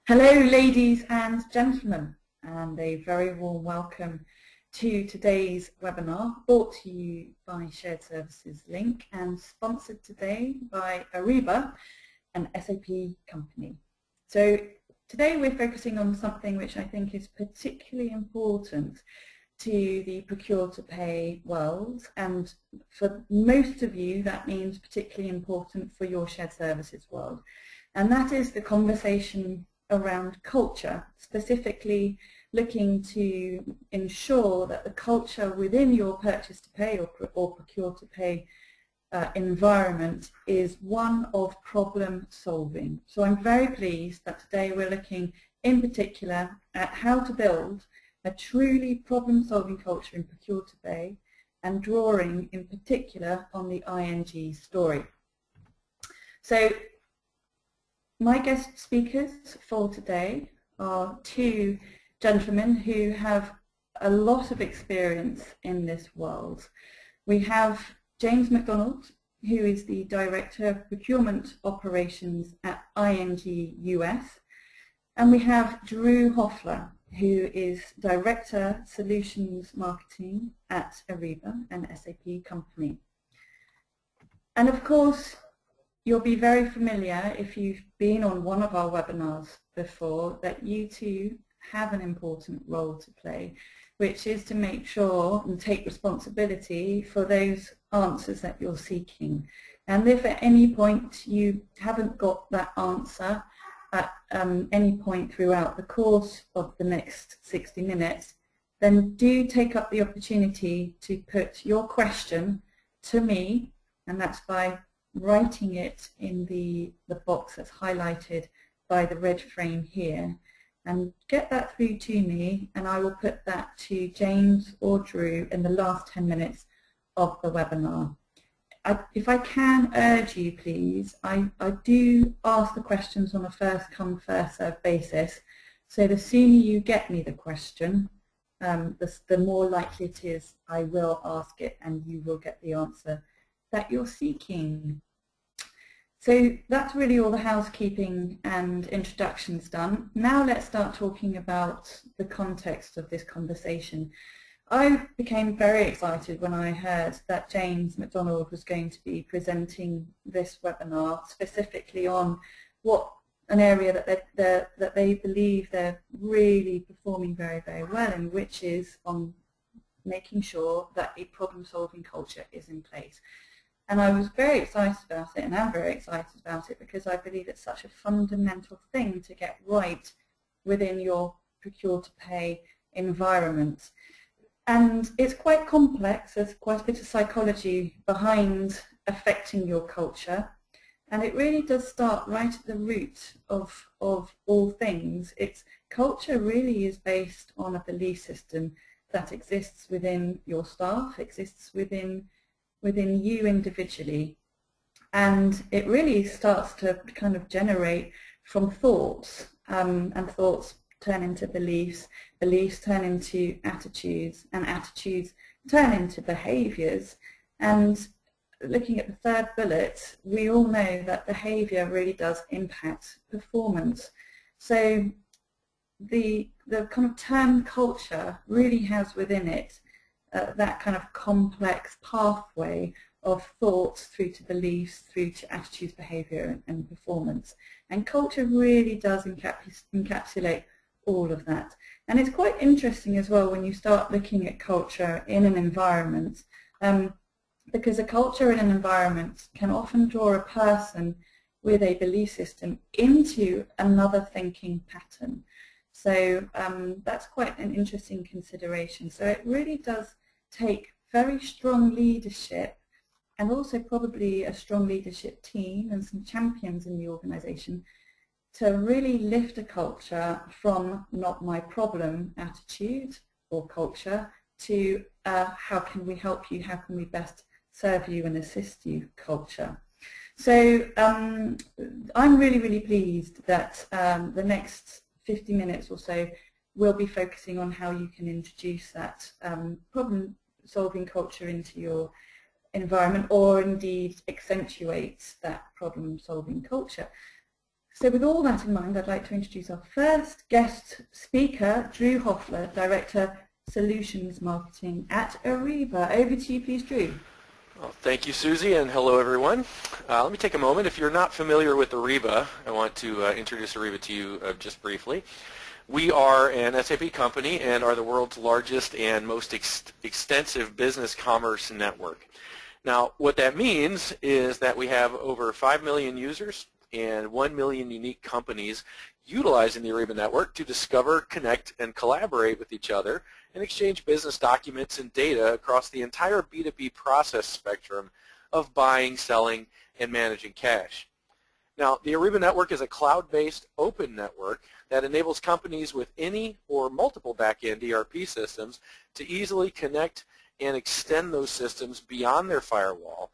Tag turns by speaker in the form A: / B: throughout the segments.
A: Hello ladies and gentlemen, and a very warm welcome to today's webinar, brought to you by Shared Services Link and sponsored today by Ariba, an SAP company. So today we're focusing on something which I think is particularly important to the procure to pay world, and for most of you that means particularly important for your shared services world, and that is the conversation around culture, specifically looking to ensure that the culture within your purchase to pay or procure to pay environment is one of problem solving. So I'm very pleased that today we're looking in particular at how to build a truly problem solving culture in procure to pay, and drawing in particular on the ING story. So my guest speakers for today are two gentlemen who have a lot of experience in this world. We have James McDonald, who is the Director of Procurement Operations at ING US, and we have Drew Hoffler, who is Director Solutions Marketing at Ariba, an SAP company. And of course, you'll be very familiar, if you've been on one of our webinars before, that you too have an important role to play, which is to make sure and take responsibility for those answers that you're seeking. And if at any point you haven't got that answer at any point throughout the course of the next 60 minutes, then do take up the opportunity to put your question to me, and that's by writing it in the box that's highlighted by the red frame here, and get that through to me, and I will put that to James or Drew in the last 10 minutes of the webinar. If I can urge you, please, I do ask the questions on a first come first served basis, so the sooner you get me the question, the more likely it is I will ask it and you will get the answer that you're seeking. So that's really all the housekeeping and introductions done. Now let's start talking about the context of this conversation. I became very excited when I heard that James McDonald was going to be presenting this webinar specifically on what an area that they believe they're really performing very, very well in, which is on making sure that a problem-solving culture is in place. And I was very excited about it, and I'm very excited about it, because I believe it's such a fundamental thing to get right within your procure-to-pay environment. And it's quite complex. There's quite a bit of psychology behind affecting your culture. And it really does start right at the root of all things. Its culture really is based on a belief system that exists within your staff, exists within you individually, and it really starts to kind of generate from thoughts, and thoughts turn into beliefs, beliefs turn into attitudes, and attitudes turn into behaviours. And looking at the third bullet, we all know that behaviour really does impact performance. So the kind of term culture really has within it that kind of complex pathway of thoughts through to beliefs, through to attitudes, behaviour and performance. And culture really does encapsulate all of that. And it's quite interesting as well when you start looking at culture in an environment, because a culture in an environment can often draw a person with a belief system into another thinking pattern. So that's quite an interesting consideration. So it really does take very strong leadership, and also probably a strong leadership team and some champions in the organisation, to really lift a culture from not my problem attitude or culture to how can we help you, how can we best serve you and assist you culture. So I'm really, really pleased that the next 50 minutes or so we'll be focusing on how you can introduce that problem-solving culture into your environment, or indeed accentuate that problem-solving culture. So with all that in mind, I'd like to introduce our first guest speaker, Drew Hoffler, Director, Solutions Marketing at Ariba. Over to you, please, Drew.
B: Well, thank you, Susie, and hello, everyone. Let me take a moment. If you're not familiar with Ariba, I want to introduce Ariba to you just briefly. We are an SAP company and are the world's largest and most extensive business commerce network. Now, what that means is that we have over 5 million users and 1 million unique companies utilizing the Ariba network to discover, connect, and collaborate with each other and exchange business documents and data across the entire B2B process spectrum of buying, selling, and managing cash. Now, the Ariba network is a cloud-based open network that enables companies with any or multiple back-end ERP systems to easily connect and extend those systems beyond their firewall,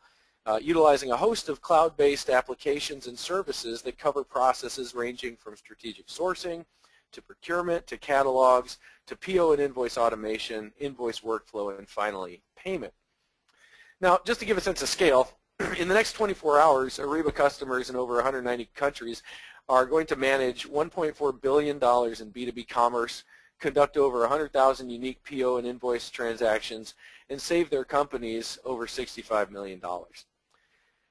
B: utilizing a host of cloud-based applications and services that cover processes ranging from strategic sourcing to procurement to catalogs to PO and invoice automation, invoice workflow, and finally payment. Now, just to give a sense of scale, in the next 24 hours, Ariba customers in over 190 countries are going to manage $1.4 billion in B2B commerce, conduct over 100,000 unique PO and invoice transactions, and save their companies over $65 million.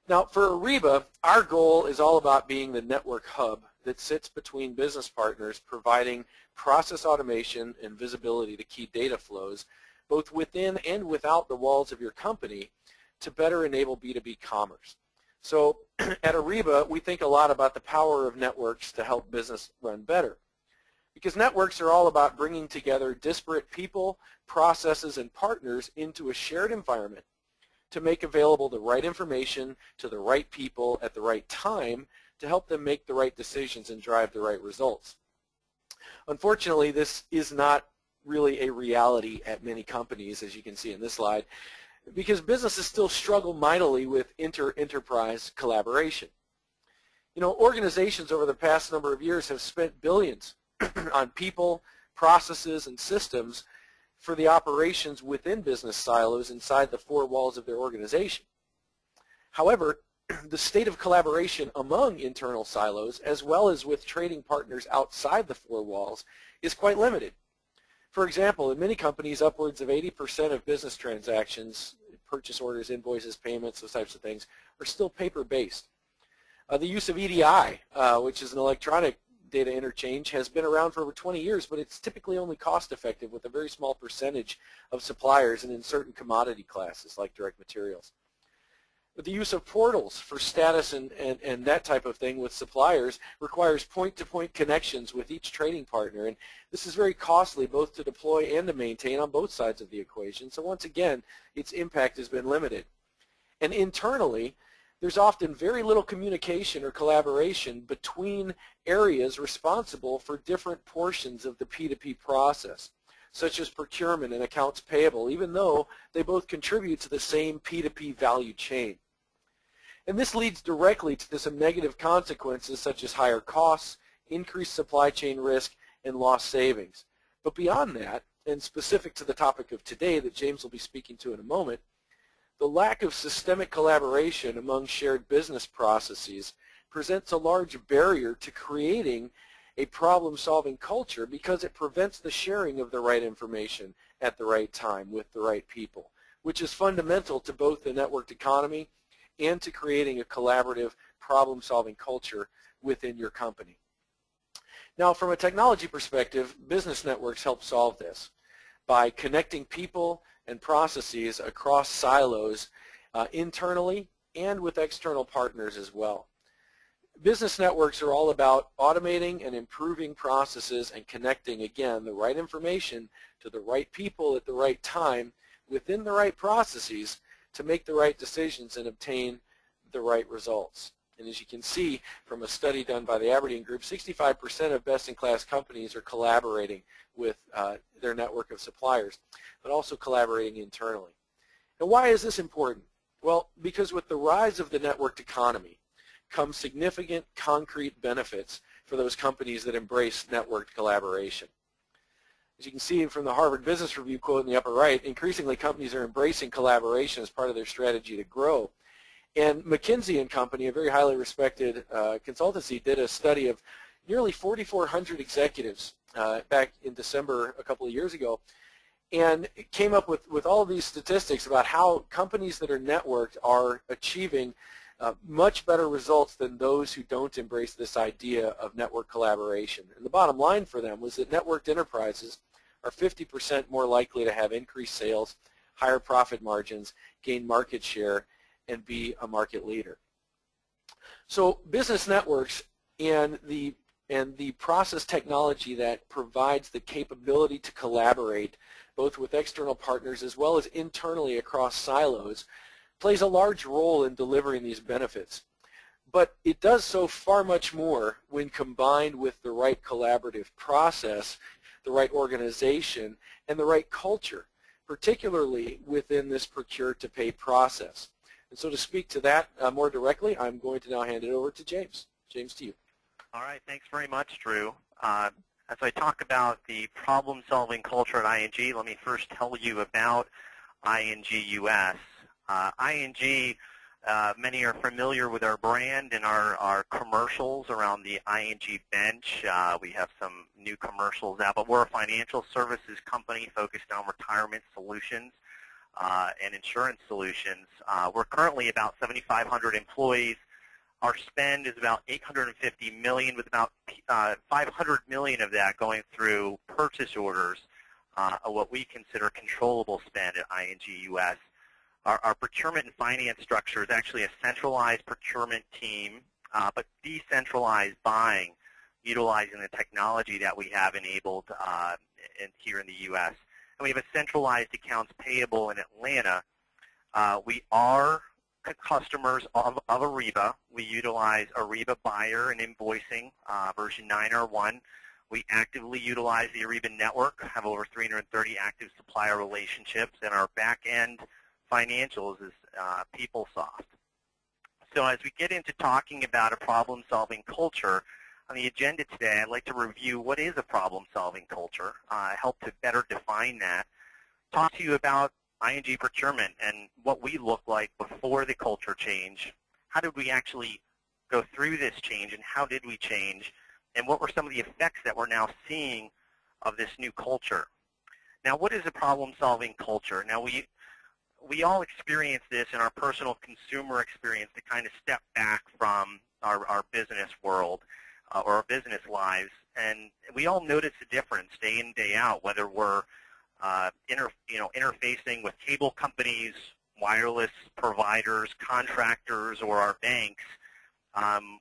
B: Now, for Ariba, our goal is all about being the network hub that sits between business partners, providing process automation and visibility to key data flows, both within and without the walls of your company, to better enable B2B commerce. So at Ariba, we think a lot about the power of networks to help business run better. Because networks are all about bringing together disparate people, processes, and partners into a shared environment to make available the right information to the right people at the right time to help them make the right decisions and drive the right results. Unfortunately, this is not really a reality at many companies, as you can see in this slide, because businesses still struggle mightily with enterprise collaboration. You know, organizations over the past number of years have spent billions on people, processes, and systems for the operations within business silos inside the four walls of their organization. However, the state of collaboration among internal silos, as well as with trading partners outside the four walls, is quite limited. For example, in many companies, upwards of 80% of business transactions, purchase orders, invoices, payments, those types of things, are still paper-based. The use of EDI, which is an electronic data interchange, has been around for over 20 years, but it's typically only cost-effective with a very small percentage of suppliers and in certain commodity classes like direct materials. But the use of portals for status and that type of thing with suppliers requires point-to-point connections with each trading partner, and this is very costly both to deploy and to maintain on both sides of the equation. So once again, its impact has been limited. And internally, there's often very little communication or collaboration between areas responsible for different portions of the P2P process, such as procurement and accounts payable, even though they both contribute to the same P2P value chain. And this leads directly to some negative consequences such as higher costs, increased supply chain risk, and lost savings. But beyond that, and specific to the topic of today that James will be speaking to in a moment, the lack of systemic collaboration among shared business processes presents a large barrier to creating a problem-solving culture because it prevents the sharing of the right information at the right time with the right people, which is fundamental to both the networked economy and to creating a collaborative problem-solving culture within your company. Now, from a technology perspective, business networks help solve this by connecting people and processes across silos internally and with external partners as well. Business networks are all about automating and improving processes and connecting, again, the right information to the right people at the right time within the right processes to make the right decisions and obtain the right results. And as you can see from a study done by the Aberdeen Group, 65% of best-in-class companies are collaborating with their network of suppliers, but also collaborating internally. And why is this important? Well, because with the rise of the networked economy comes significant concrete benefits for those companies that embrace networked collaboration. As you can see from the Harvard Business Review quote in the upper right, increasingly companies are embracing collaboration as part of their strategy to grow. And McKinsey and Company, a very highly respected consultancy, did a study of nearly 4,400 executives back in December a couple of years ago, and it came up with all of these statistics about how companies that are networked are achieving much better results than those who don't embrace this idea of network collaboration. And the bottom line for them was that networked enterprises are 50% more likely to have increased sales, higher profit margins, gain market share, and be a market leader. So business networks and the process technology that provides the capability to collaborate both with external partners as well as internally across silos plays a large role in delivering these benefits. But it does so far much more when combined with the right collaborative process, the right organization, and the right culture, particularly within this procure-to-pay process. And so to speak to that more directly, I'm going to now hand it over to James. James, to you.
C: All right, thanks very much, Drew. As I talk about the problem-solving culture at ING, let me first tell you about INGUS. ING, many are familiar with our brand and our commercials around the ING bench. We have some new commercials out, but we're a financial services company focused on retirement solutions and insurance solutions. We're currently about 7,500 employees. Our spend is about $850 million, with about $500 million of that going through purchase orders, what we consider controllable spend at INGUS. Our procurement and finance structure is actually a centralized procurement team, but decentralized buying, utilizing the technology that we have enabled here in the U.S. And we have a centralized accounts payable in Atlanta. We are customers of Ariba. We utilize Ariba Buyer and Invoicing, version 9R1. We actively utilize the Ariba Network, have over 330 active supplier relationships, and our back-end financials is PeopleSoft. So as we get into talking about a problem-solving culture, on the agenda today, I'd like to review what is a problem-solving culture, help to better define that, talk to you about ING Procurement and what we look like before the culture change. How did we actually go through this change, and how did we change, and what were some of the effects that we're now seeing of this new culture? Now, what is a problem-solving culture? Now, we all experience this in our personal consumer experience to kind of step back from our business world or our business lives, and we all notice the difference day in, day out, whether we're interfacing with cable companies, wireless providers, contractors, or our banks.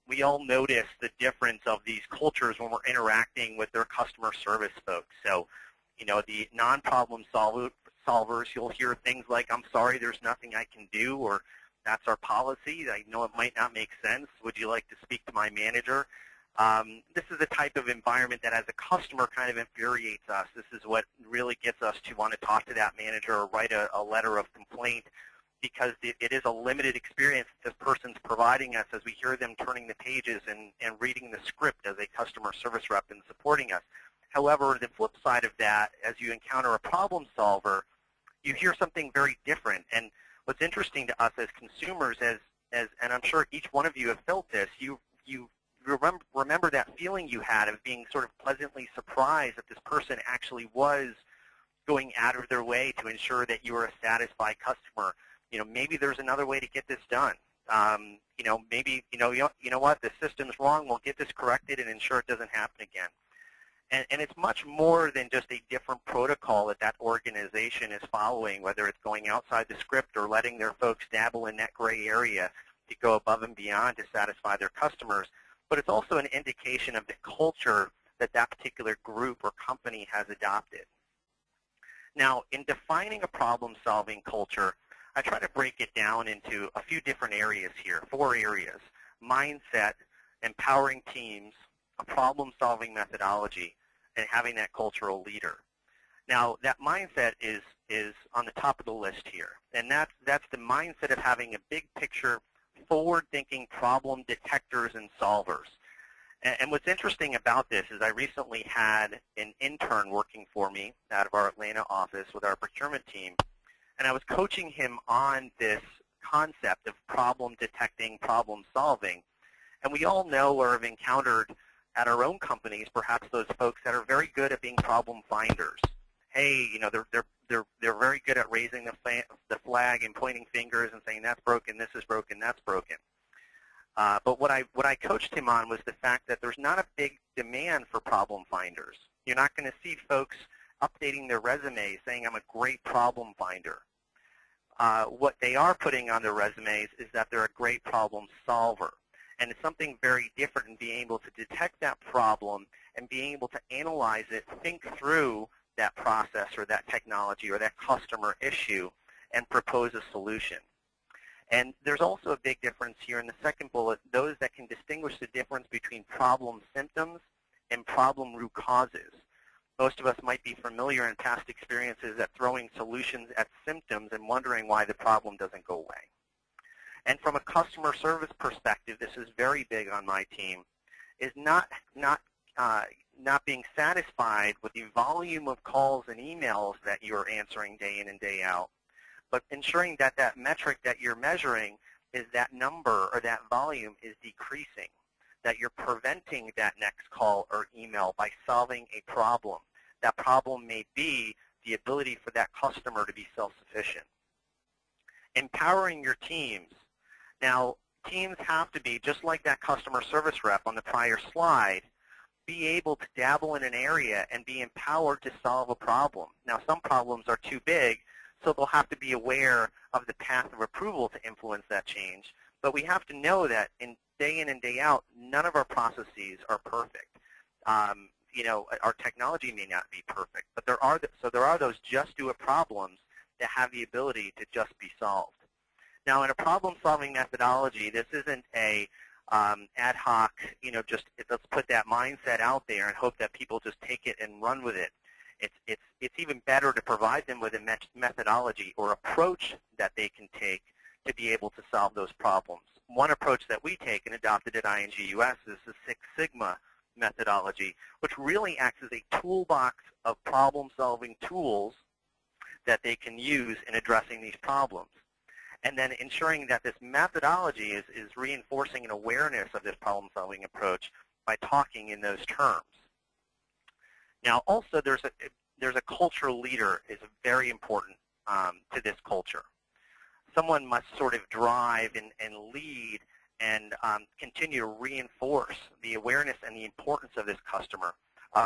C: We all notice the difference of these cultures when we're interacting with their customer service folks. So, the non-problem solvers, you'll hear things like, "I'm sorry, there's nothing I can do," or "That's our policy. I know it might not make sense. Would you like to speak to my manager?" This is the type of environment that as a customer kind of infuriates us. This is what really gets us to want to talk to that manager or write a letter of complaint, because it is a limited experience this person's providing us as we hear them turning the pages and reading the script as a customer service rep and supporting us. However, the flip side of that, as you encounter a problem solver, you hear something very different. And what's interesting to us as consumers, and I'm sure each one of you have felt this, you remember that feeling you had of being sort of pleasantly surprised that this person actually was going out of their way to ensure that you were a satisfied customer. Maybe there's another way to get this done. Maybe, you know what, the system's wrong. We'll get this corrected and ensure it doesn't happen again. And it's much more than just a different protocol that organization is following, whether it's going outside the script or letting their folks dabble in that gray area to go above and beyond to satisfy their customers. But it's also an indication of the culture that particular group or company has adopted. Now, in defining a problem-solving culture, I try to break it down into a few different areas here, 4 areas: mindset, empowering teams, a problem-solving methodology, and having that cultural leader. Now, that mindset is on the top of the list here, and that's the mindset of having a big picture, forward-thinking problem detectors and solvers. And what's interesting about this is I recently had an intern working for me out of our Atlanta office with our procurement team, and I was coaching him on this concept of problem detecting, problem solving. And we all know or have encountered at our own companies, perhaps those folks that are very good at being problem finders. Hey, you know, they're very good at raising the flag and pointing fingers and saying that's broken, this is broken, that's broken. But what I coached him on was the fact that there's not a big demand for problem finders. You're not going to see folks updating their resumes saying I'm a great problem finder. What they are putting on their resumes is that they're a great problem solver. And it's something very different in being able to detect that problem and being able to analyze it, think through that process or that technology or that customer issue, and propose a solution. And there's also a big difference here in the second bullet, those that can distinguish the difference between problem symptoms and problem root causes. Most of us might be familiar in past experiences at throwing solutions at symptoms and wondering why the problem doesn't go away. And from a customer service perspective, this is very big on my team, is not being satisfied with the volume of calls and emails that you're answering day in and day out, but ensuring that that metric that you're measuring is that number or that volume is decreasing, that you're preventing that next call or email by solving a problem. That problem may be the ability for that customer to be self-sufficient. Empowering your teams. Now, teams have to be, just like that customer service rep on the prior slide, be able to dabble in an area and be empowered to solve a problem. Now, some problems are too big, so they'll have to be aware of the path of approval to influence that change. But we have to know that in and day out, none of our processes are perfect. You know, our technology may not be perfect, but there are those just do it problems that have the ability to just be solved. Now, in a problem-solving methodology, this isn't a ad hoc, you know, just let's put that mindset out there and hope that people just take it and run with it. It's even better to provide them with a methodology or approach that they can take to be able to solve those problems. One approach that we take and adopted at INGUS is the Six Sigma methodology, which really acts as a toolbox of problem-solving tools that they can use in addressing these problems. And then ensuring that this methodology is reinforcing an awareness of this problem-solving approach by talking in those terms. Now, also, there's a cultural leader is very important to this culture. Someone must sort of drive and lead and continue to reinforce the awareness and the importance of this customer,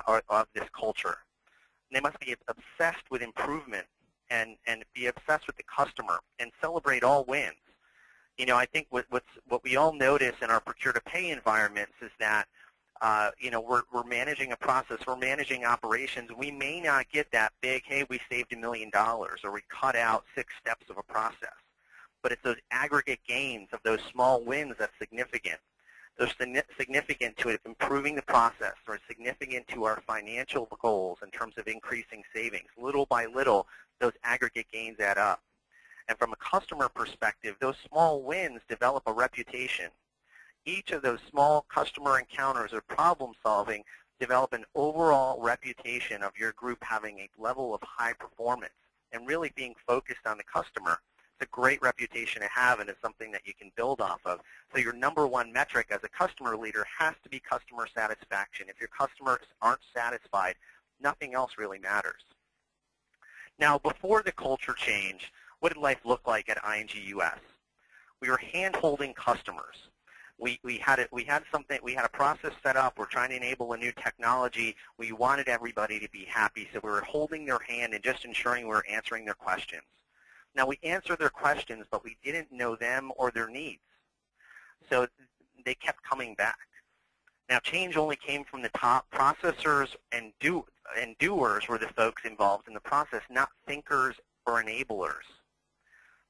C: or of this culture. And they must be obsessed with improvement and be obsessed with the customer and celebrate all wins. You know, I think what we all notice in our procure-to-pay environments is that you know, we're managing a process, we're managing operations. We may not get that big, hey, we saved $1 million, or we cut out 6 steps of a process. But it's those aggregate gains of those small wins that's significant. They're significant to improving the process, or significant to our financial goals in terms of increasing savings. Little by little, those aggregate gains add up. And from a customer perspective, those small wins develop a reputation. Each of those small customer encounters or problem solving develop an overall reputation of your group having a level of high performance and really being focused on the customer. It's a great reputation to have, and it's something that you can build off of. So your number one metric as a customer leader has to be customer satisfaction. If your customers aren't satisfied, nothing else really matters. Now, before the culture change, what did life look like at INGUS? We were hand-holding customers. We had a process set up. We're trying to enable a new technology. We wanted everybody to be happy, so we were holding their hand and just ensuring we were answering their questions. Now, we answered their questions, but we didn't know them or their needs. So they kept coming back. Now, change only came from the top. Processors and doers were the folks involved in the process, not thinkers or enablers.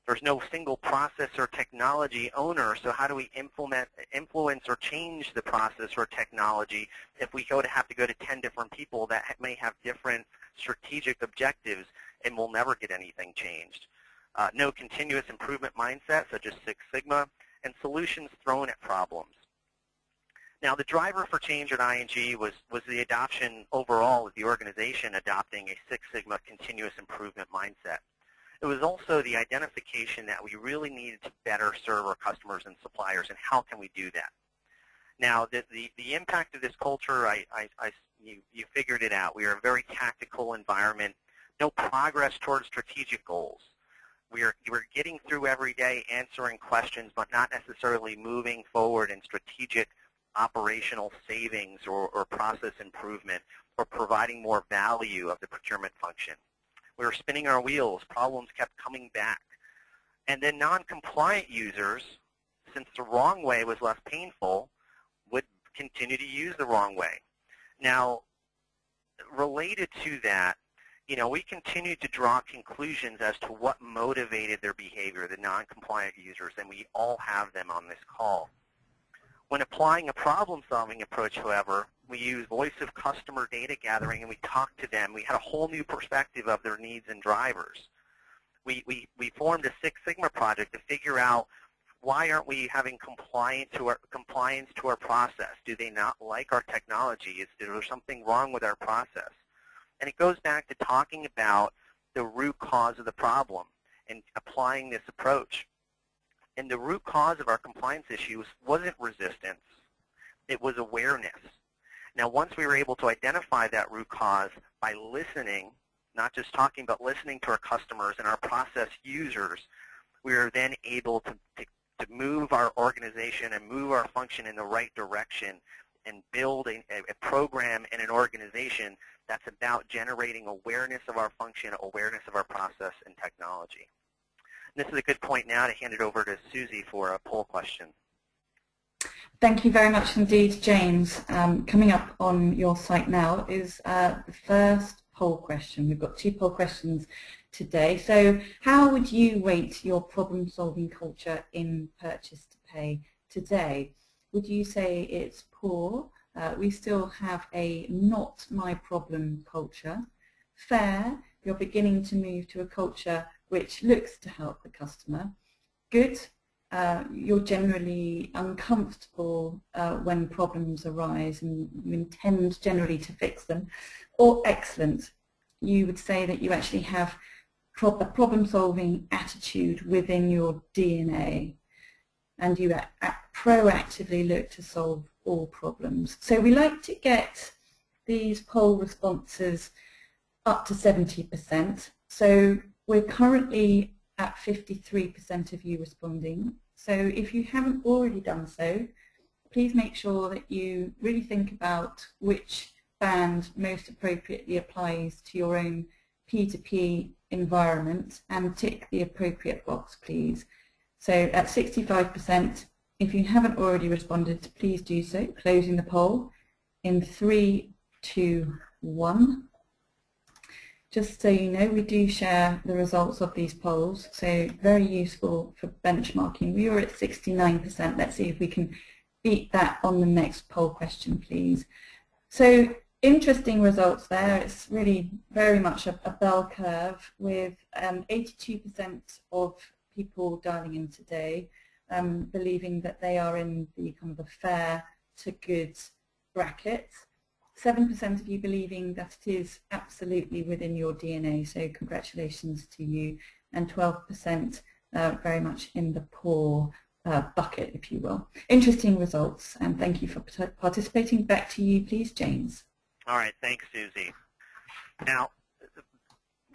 C: There's no single process or technology owner, so how do we influence or change the process or technology if we have to go to 10 different people that may have different strategic objectives and will never get anything changed? No continuous improvement mindset, such as Six Sigma, and solutions thrown at problems. Now, the driver for change at ING was the adoption overall of the organization adopting a Six Sigma continuous improvement mindset. it was also the identification that we really needed to better serve our customers and suppliers, and how can we do that. Now, the impact of this culture, you figured it out. We are a very tactical environment, no progress towards strategic goals. We're getting through every day, answering questions, but not necessarily moving forward in strategic operational savings or process improvement or providing more value of the procurement function. We were spinning our wheels. Problems kept coming back. And then non-compliant users, since the wrong way was less painful, would continue to use the wrong way. Now, related to that, we continue to draw conclusions as to what motivated their behavior, the non-compliant users, and we all have them on this call. When applying a problem-solving approach, however, we use voice of customer data gathering, and we talked to them. We had a whole new perspective of their needs and drivers. We formed a Six Sigma project to figure out, why aren't we having compliance to our process? Do they not like our technology? Is there something wrong with our process? And it goes back to talking about the root cause of the problem and applying this approach. And the root cause of our compliance issues wasn't resistance. It was awareness. Now, once we were able to identify that root cause by listening, not just talking, but listening to our customers and our process users, we were then able to move our organization and move our function in the right direction and build a program and an organization that's about generating awareness of our function, awareness of our process and technology. And this is a good point now to hand it over to Susie for a poll question.
A: Thank you very much indeed, James. Coming up on your site now is the first poll question. We've got 2 poll questions today. So how would you rate your problem-solving culture in purchase to pay today? Would you say it's poor? We still have a not my problem culture. Fair, you're beginning to move to a culture which looks to help the customer. Good, you're generally uncomfortable when problems arise and you intend generally to fix them. Or excellent, you would say that you actually have a problem-solving attitude within your DNA and you proactively look to solve all problems. So we like to get these poll responses up to 70%. So we're currently at 53% of you responding. So if you haven't already done so, please make sure that you really think about which band most appropriately applies to your own P2P environment and tick the appropriate box, please. So at 65%, if you haven't already responded, please do so. Closing the poll in 3, 2, 1. Just so you know, we do share the results of these polls, so very useful for benchmarking. We were at 69%. Let's see if we can beat that on the next poll question, please. So interesting results there. It's really very much a bell curve with 82% of people dialing in today believing that they are in the kind of the fair to good bracket. 7% of you believing that it is absolutely within your DNA, so congratulations to you, and 12% very much in the poor bucket, if you will. Interesting results, and thank you for participating. Back to you, please, James.
C: All right, thanks, Susie. Now,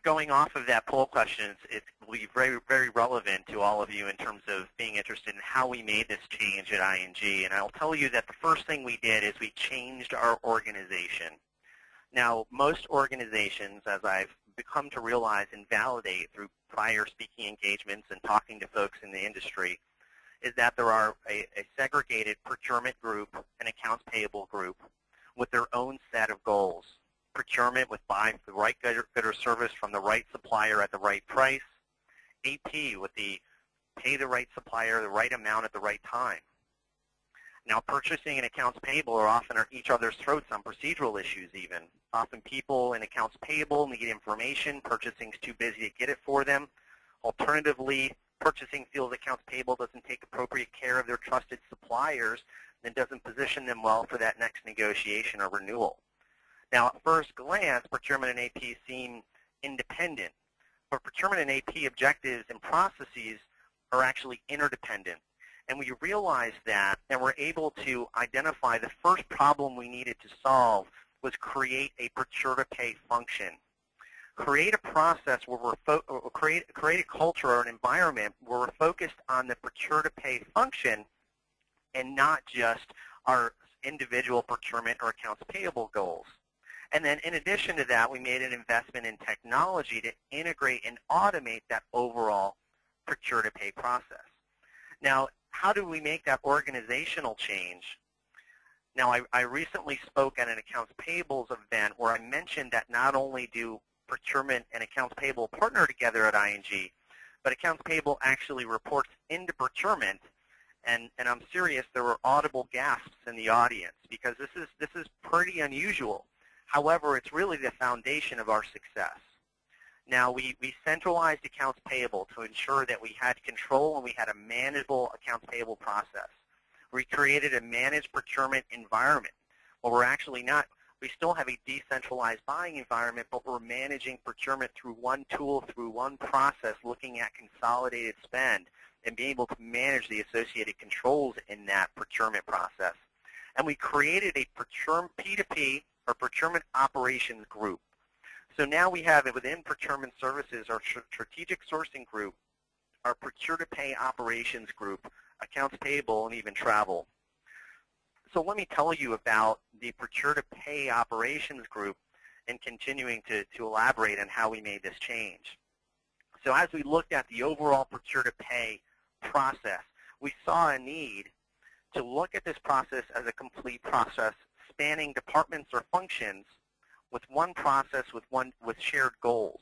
C: going off of that poll question, it will be very, very relevant to all of you in terms of being interested in how we made this change at ING. And I'll tell you that the first thing we did is we changed our organization. Now, most organizations, as I've come to realize and validate through prior speaking engagements and talking to folks in the industry, is that there are a segregated procurement group, an accounts payable group, with their own set of goals. Procurement with buying the right good or service from the right supplier at the right price. AP with the pay the right supplier the right amount at the right time. Now, purchasing and accounts payable are often at each other's throats on procedural issues even. Often people in accounts payable need information. Purchasing's too busy to get it for them. Alternatively, purchasing feels accounts payable doesn't take appropriate care of their trusted suppliers and doesn't position them well for that next negotiation or renewal. Now, at first glance, procurement and AP seem independent, But procurement and AP objectives and processes are actually interdependent. And we realized that, and we're able to identify the first problem we needed to solve was create a procure-to-pay function. Create a process where create a culture or an environment where we're focused on the procure-to-pay function and not just our individual procurement or accounts payable goals. And then in addition to that, we made an investment in technology to integrate and automate that overall procure-to-pay process. Now, how do we make that organizational change? Now, I recently spoke at an accounts payables event where I mentioned that not only do procurement and accounts payable partner together at ING, but accounts payable actually reports into procurement. And I'm serious, there were audible gasps in the audience because this is pretty unusual. However, it's really the foundation of our success. Now, we centralized accounts payable to ensure that we had control and we had a manageable accounts payable process. We created a managed procurement environment. Well, we're actually not. We still have a decentralized buying environment, but we're managing procurement through one tool, through one process, looking at consolidated spend and being able to manage the associated controls in that procurement process. And we created a procurement P2P, or procurement operations group. So now we have it within procurement services, our strategic sourcing group, our procure-to-pay operations group, accounts payable, and even travel. So let me tell you about the procure-to-pay operations group and continuing to elaborate on how we made this change. So as we looked at the overall procure-to-pay process, we saw a need to look at this process as a complete process spanning departments or functions with one process with shared goals.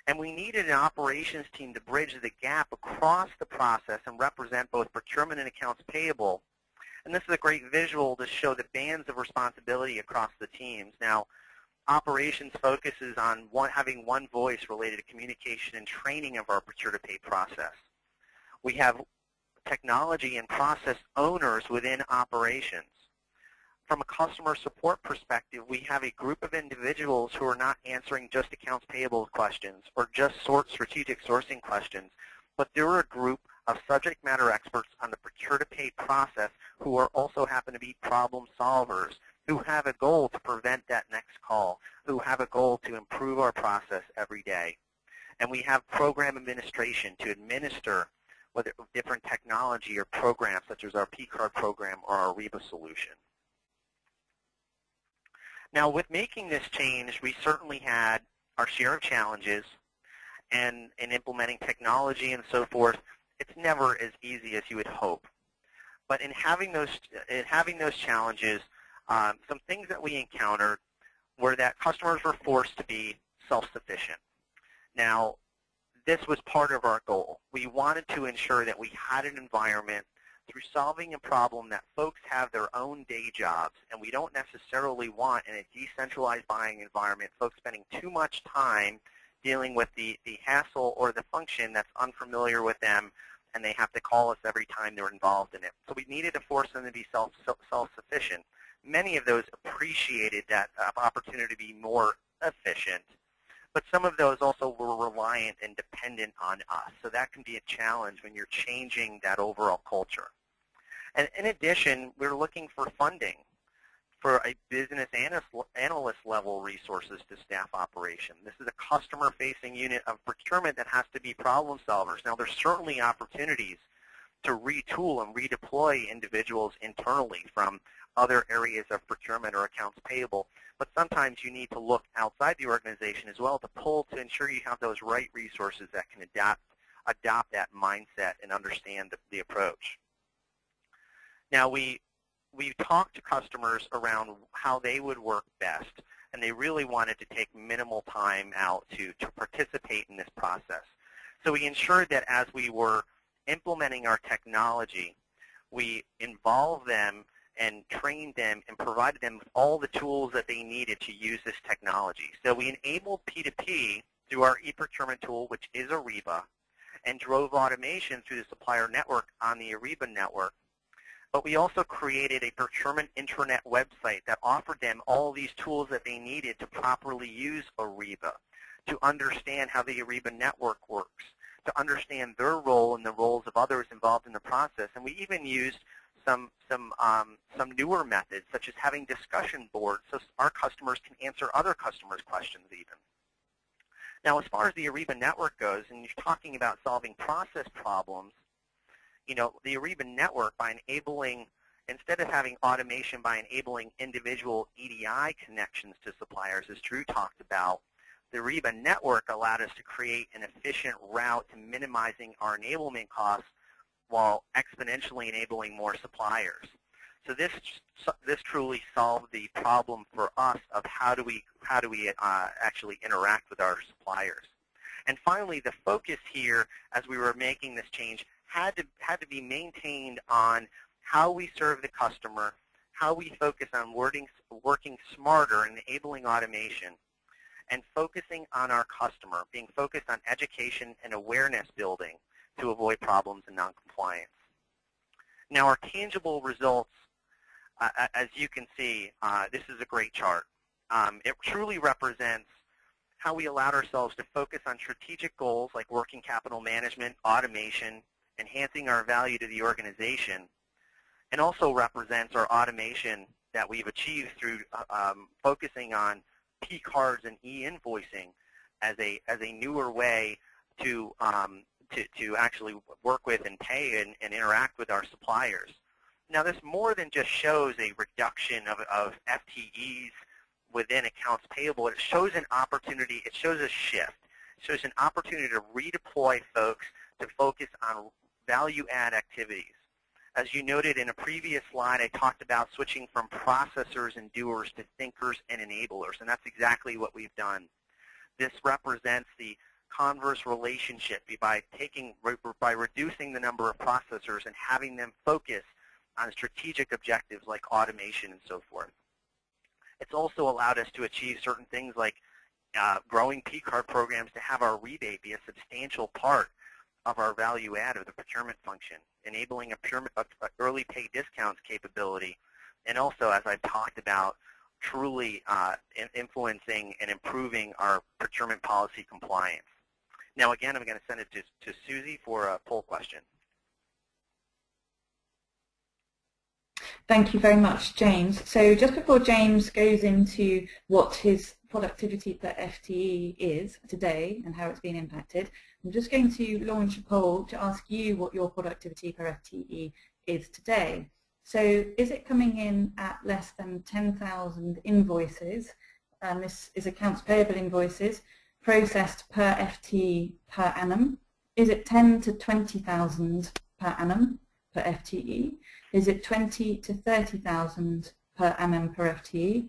C: And we needed an operations team to bridge the gap across the process and represent both procurement and accounts payable. And this is a great visual to show the bands of responsibility across the teams. Now, operations focuses on having one voice related to communication and training of our procure-to-pay process. We have technology and process owners within operations. From a customer support perspective, we have a group of individuals who are not answering just accounts payable questions or just strategic sourcing questions, but they're a group of subject matter experts on the procure-to-pay process who are also happen to be problem solvers, who have a goal to prevent that next call, who have a goal to improve our process every day. And we have program administration to administer whether different technology or programs such as our Pcard program or our Ariba solution. Now, with making this change, we certainly had our share of challenges, and in implementing technology and so forth, it's never as easy as you would hope. But in having those challenges, some things that we encountered were that customers were forced to be self-sufficient. Now, this was part of our goal. We wanted to ensure that we had an environment through solving a problem that folks have their own day jobs, and we don't necessarily want in a decentralized buying environment folks spending too much time dealing with the hassle or the function that's unfamiliar with them, and they have to call us every time they're involved in it. So we needed to force them to be self-sufficient. Many of those appreciated that opportunity to be more efficient, but some of those also were reliant and dependent on us. So that can be a challenge when you're changing that overall culture. And in addition, we're looking for funding for a business analyst level resources to staff operation. This is a customer-facing unit of procurement that has to be problem solvers. Now, there's certainly opportunities to retool and redeploy individuals internally from other areas of procurement or accounts payable, but sometimes you need to look outside the organization as well to pull to ensure you have those right resources that can adopt that mindset and understand the approach. Now, we've talked to customers around how they would work best, and they really wanted to take minimal time out to participate in this process. So we ensured that as we were implementing our technology, we involved them and trained them and provided them with all the tools that they needed to use this technology. So we enabled P2P through our e-procurement tool, which is Ariba, and drove automation through the supplier network on the Ariba network. But we also created a procurement intranet website that offered them all these tools that they needed to properly use Ariba, to understand how the Ariba network works, to understand their role and the roles of others involved in the process. And we even used some newer methods, such as having discussion boards so our customers can answer other customers' questions even. Now, as far as the Ariba network goes, and you're talking about solving process problems, you know, the Ariba network, by enabling, instead of having automation by enabling individual EDI connections to suppliers, as Drew talked about, the Ariba network allowed us to create an efficient route to minimizing our enablement costs while exponentially enabling more suppliers. So this truly solved the problem for us of how do we actually interact with our suppliers. And finally, the focus here, as we were making this change, had to be maintained on how we serve the customer, how we focus on working smarter and enabling automation, and focusing on our customer, being focused on education and awareness building to avoid problems and noncompliance. Now, our tangible results, as you can see, this is a great chart. It truly represents how we allowed ourselves to focus on strategic goals like working capital management, automation, enhancing our value to the organization, and also represents our automation that we've achieved through focusing on Pcards and e-invoicing as a newer way to actually work with and pay and interact with our suppliers. Now, this more than just shows a reduction of FTEs within accounts payable. It shows an opportunity. It shows a shift. It shows an opportunity to redeploy folks to focus on value-add activities. As you noted in a previous slide, I talked about switching from processors and doers to thinkers and enablers, and that's exactly what we've done. This represents the converse relationship by reducing the number of processors and having them focus on strategic objectives like automation and so forth. It's also allowed us to achieve certain things like growing Pcard programs to have our rebate be a substantial part of our value add of the procurement function, enabling a early pay discounts capability, and also, as I've talked about, truly influencing and improving our procurement policy compliance. Now, again, I'm going to send it to Susie for a poll question.
A: Thank you very much, James. So just before James goes into what his productivity per FTE is today and how it's been impacted, I'm just going to launch a poll to ask you what your productivity per FTE is today. So is it coming in at less than 10,000 invoices, and this is accounts payable invoices, processed per FTE per annum? Is it 10 to 20,000 per annum per FTE? Is it 20 to 30,000 per annum per FTE?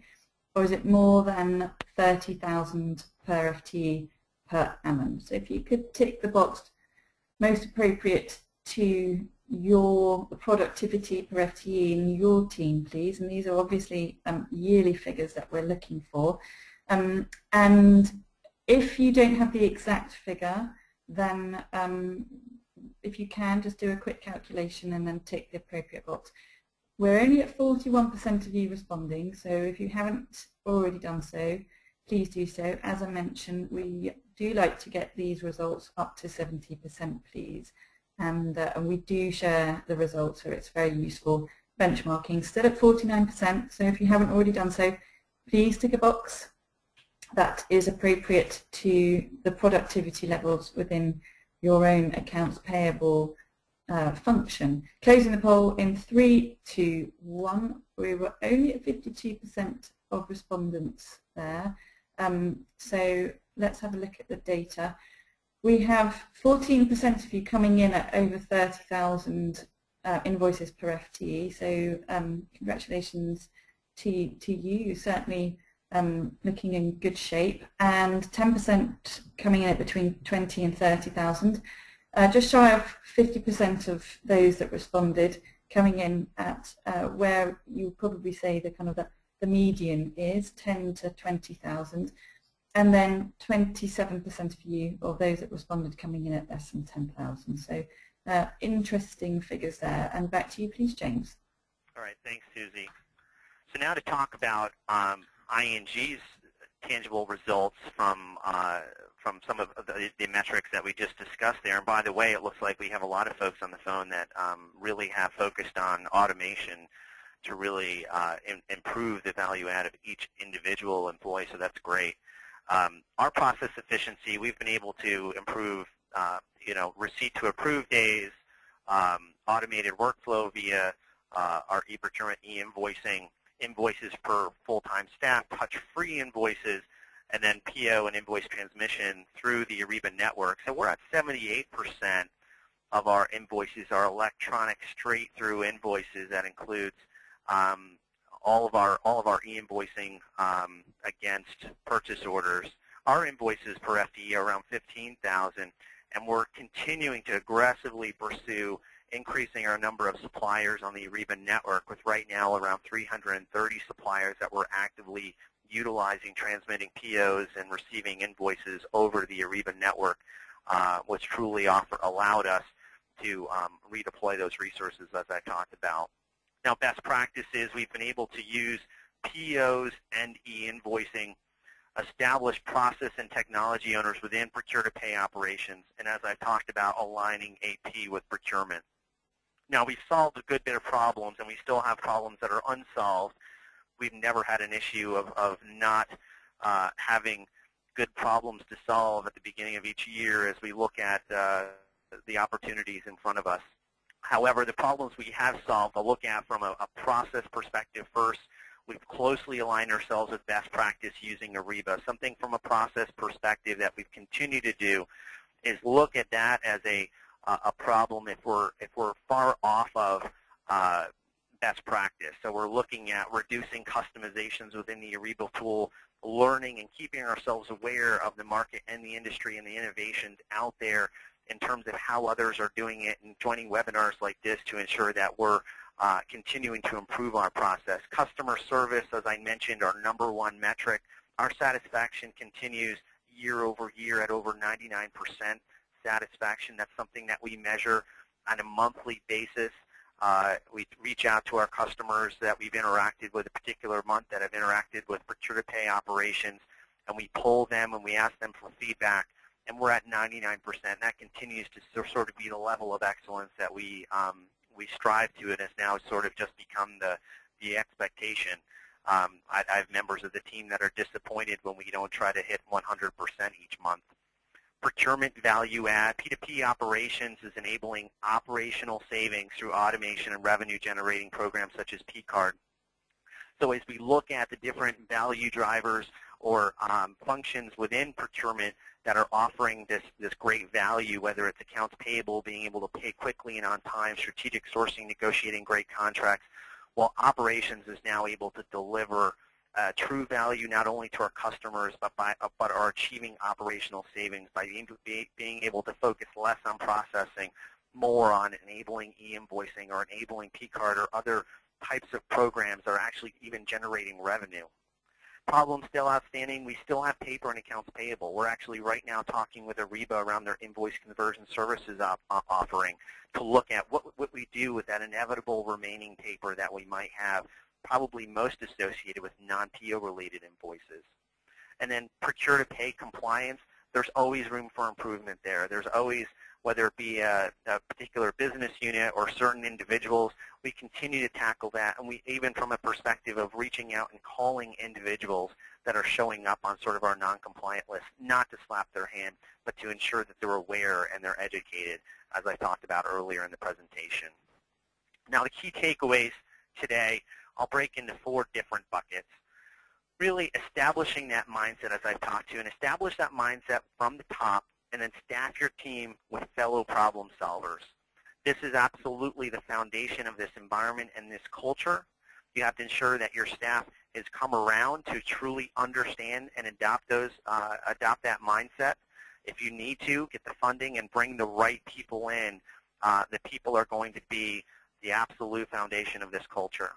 A: Or is it more than 30,000 per FTE per annum? So if you could tick the box most appropriate to your productivity per FTE in your team, please. And these are obviously yearly figures that we're looking for. And if you don't have the exact figure, then if you can, just do a quick calculation and then tick the appropriate box. We're only at 41% of you responding, so if you haven't already done so, please do so. As I mentioned, we do like to get these results up to 70%, please. And we do share the results, so it's very useful benchmarking. Still at 49%, so if you haven't already done so, please tick a box that is appropriate to the productivity levels within your own accounts payable function. Closing the poll in 3, 2, 1. We were only at 52% of respondents there. So let's have a look at the data. We have 14% of you coming in at over 30,000 invoices per FTE. So congratulations to you. You're certainly looking in good shape. And 10% coming in at between 20 and 30,000. Just shy of 50% of those that responded coming in at where you probably say the kind of the median is 10 to 20,000, and then 27% of you, or those that responded, coming in at less than 10,000. So interesting figures there. And back to you, please, James.
C: All right, thanks, Susie. So now to talk about ING's tangible results from some of the metrics that we just discussed there. And by the way, it looks like we have a lot of folks on the phone that really have focused on automation to really improve the value add of each individual employee, so that's great. Our process efficiency, we've been able to improve, receipt to approve days, automated workflow via our e-procurement, e-invoicing, invoices per full-time staff, touch-free invoices, and then PO and invoice transmission through the Ariba Network. So we're at 78% of our invoices are electronic straight-through invoices. That includes all of our e-invoicing against purchase orders. Our invoices per FTE are around 15,000, and we're continuing to aggressively pursue increasing our number of suppliers on the Ariba Network, with right now around 330 suppliers that we're actively utilizing, transmitting POs and receiving invoices over the Ariba Network, which truly allowed us to redeploy those resources as I talked about. Now, best practices, we've been able to use POs and e-invoicing, establish process and technology owners within procure-to-pay operations, and as I've talked about, aligning AP with procurement. Now, we've solved a good bit of problems, and we still have problems that are unsolved. We've never had an issue of not having good problems to solve at the beginning of each year as we look at the opportunities in front of us. However, the problems we have solved, I'll look at from a process perspective first. We've closely aligned ourselves with best practice using Ariba. Something from a process perspective that we've continued to do is look at that as a problem if we're far off of best practice. So we're looking at reducing customizations within the Ariba tool, learning and keeping ourselves aware of the market and the industry and the innovations out there in terms of how others are doing it, and joining webinars like this to ensure that we're continuing to improve our process. Customer service, as I mentioned, our #1 metric. Our satisfaction continues year over year at over 99% satisfaction. That's something that we measure on a monthly basis. We reach out to our customers that we've interacted with a particular month, that have interacted with procure-to-pay operations, and we poll them and we ask them for feedback, and we're at 99%. That continues to sort of be the level of excellence that we strive to, and has now sort of just become the expectation. I have members of the team that are disappointed when we don't try to hit 100% each month. Procurement value add. P2P operations is enabling operational savings through automation and revenue generating programs such as Pcard. So as we look at the different value drivers or functions within procurement that are offering this great value, whether it's accounts payable, being able to pay quickly and on time, strategic sourcing, negotiating great contracts, while operations is now able to deliver true value not only to our customers, but are achieving operational savings by being able to focus less on processing, more on enabling e-invoicing or enabling Pcard or other types of programs that are actually even generating revenue. Problems still outstanding. We still have paper and accounts payable. We're actually right now talking with Ariba around their invoice conversion services offering to look at what we do with that inevitable remaining paper that we might have, probably most associated with non-PO related invoices. And then procure-to-pay compliance, there's always room for improvement there. There's always, whether it be a particular business unit or certain individuals, we continue to tackle that. And we, even from a perspective of reaching out and calling individuals that are showing up on sort of our non-compliant list, not to slap their hand, but to ensure that they're aware and they're educated, as I talked about earlier in the presentation. Now, the key takeaways today, I'll break into 4 different buckets. Really establishing that mindset, as I've talked to, and establish that mindset from the top, and then staff your team with fellow problem solvers. This is absolutely the foundation of this environment and this culture. You have to ensure that your staff has come around to truly understand and adopt that mindset. If you need to, get the funding and bring the right people in. The people are going to be the absolute foundation of this culture.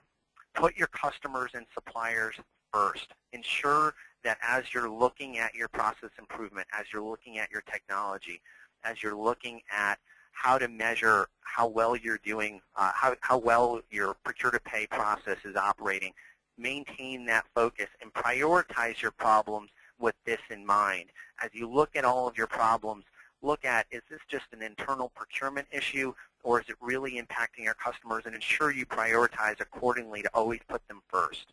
C: Put your customers and suppliers first. Ensure that as you're looking at your process improvement, as you're looking at your technology, as you're looking at how to measure how well you're doing, how well your procure-to-pay process is operating, maintain that focus and prioritize your problems with this in mind. As you look at all of your problems, look at, is this just an internal procurement issue, or is it really impacting our customers, and ensure you prioritize accordingly to always put them first.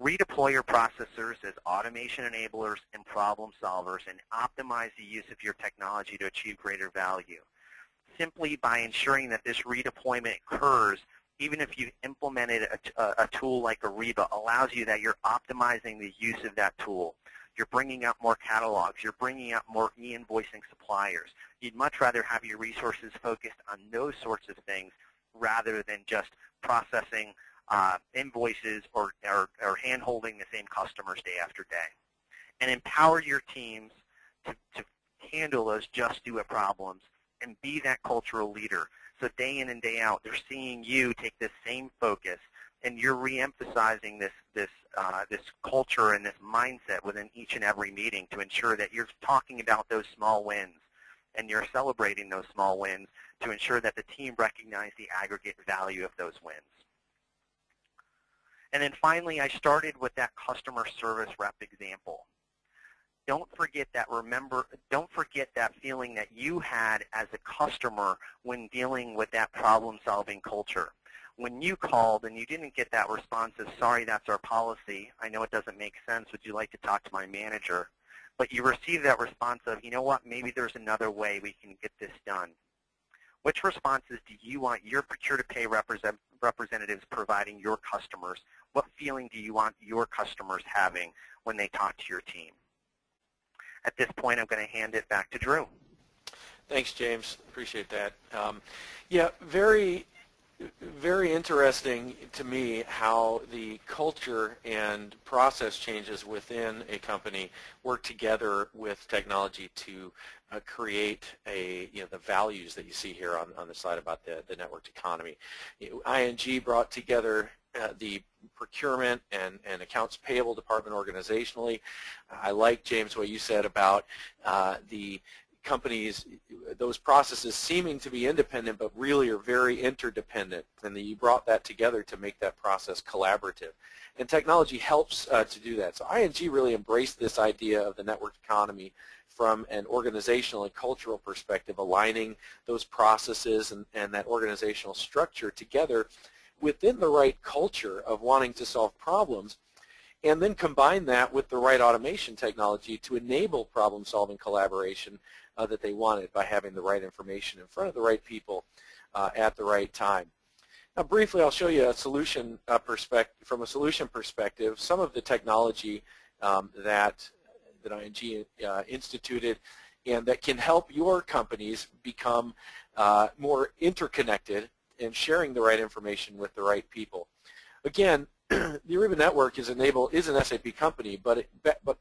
C: Redeploy your processors as automation enablers and problem solvers, and optimize the use of your technology to achieve greater value. Simply by ensuring that this redeployment occurs, even if you've implemented a tool like Ariba, allows you that you're optimizing the use of that tool. You're bringing up more catalogs. You're bringing up more e-invoicing suppliers. You'd much rather have your resources focused on those sorts of things rather than just processing invoices or hand-holding the same customers day after day. And empower your teams to handle those just-do-it problems and be that cultural leader. So day in and day out, they're seeing you take this same focus, and you're re-emphasizing this culture and this mindset within each and every meeting to ensure that you're talking about those small wins, and you're celebrating those small wins to ensure that the team recognize the aggregate value of those wins. And then finally, I started with that customer service rep example. Don't forget that feeling that you had as a customer when dealing with that problem-solving culture. When you called and you didn't get that response of, sorry, that's our policy, I know it doesn't make sense, would you like to talk to my manager? But you received that response of, you know what, maybe there's another way we can get this done. Which responses do you want your procure-to-pay representatives providing your customers? What feeling do you want your customers having when they talk to your team? At this point, I'm going to hand it back to Drew.
B: Thanks, James. Appreciate that. Yeah, very interesting to me how the culture and process changes within a company work together with technology to create the values that you see here on the slide about the networked economy. ING brought together the procurement and accounts payable department organizationally. I like, James, what you said about the companies, those processes seeming to be independent but really are very interdependent, and that you brought that together to make that process collaborative. And technology helps to do that. So ING really embraced this idea of the networked economy from an organizational and cultural perspective, aligning those processes and that organizational structure together within the right culture of wanting to solve problems, and then combine that with the right automation technology to enable problem-solving collaboration that they wanted by having the right information in front of the right people at the right time. Now, briefly, I'll show you a solution from a solution perspective, some of the technology that ING instituted and that can help your companies become more interconnected and sharing the right information with the right people. Again, the Ariba Network is an SAP company, but